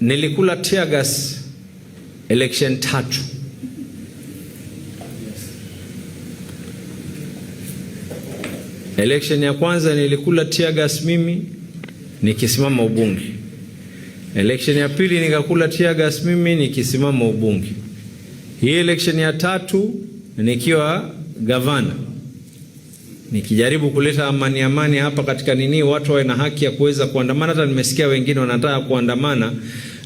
nilikula tear gas election 3. Election ya kwanza nilikula tear gas mimi nikisimama ubunge. Election ya pili nikakula tear gas mimi nikisimama ubunge. Hii election ya 3 nikiwa gavana, nikijaribu kuleta amani hapa katika nini, watu wawe na haki ya kuweza kuandamana. Hata nimesikia wengine wanataka kuandamana,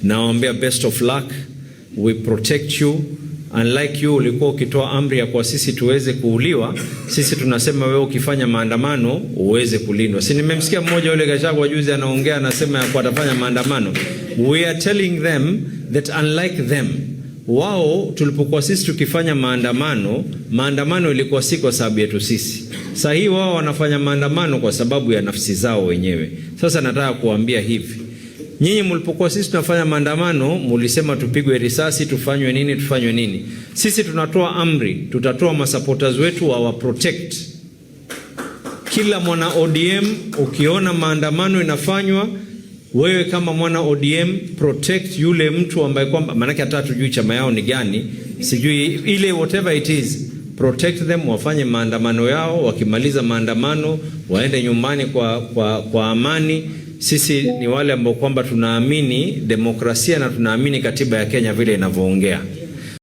na waambia best of luck, we protect you. Unlike you ulikuwa ukitoa amri ya kwa sisi tuweze kuuliwa, sisi tunasema wewe ukifanya maandamano uweze kulindwa. Si nimemsikia mmoja yule Gachagua juzi anaongea, anasema ya kwa atafanya maandamano. We are telling them that unlike them, wao tulipokuwa sisi tukifanya maandamano ilikuwa si kwa sababu yetu sisi. Sasa hii wao wanafanya maandamano kwa sababu ya nafsi zao wenyewe. Sasa nataka kuambia hivi, nyinyi mlipokuwa sisi tunafanya maandamano, mulisema tupigwe risasi, tufanywe nini. Sisi tunatoa amri, tutatoa masupporters wetu wa protect. Kila mwana ODM ukiona maandamano inafanywa, wewe kama mwana ODM protect yule mtu ambaye kwamba, maana hata hatujui chama yao ni gani, sijui ile whatever it is, protect them, wafanye maandamano yao, wakimaliza maandamano waende nyumbani kwa amani. Sisi ni wale ambao kwamba tunaamini demokrasia na tunaamini katiba ya Kenya vile inavyoongea.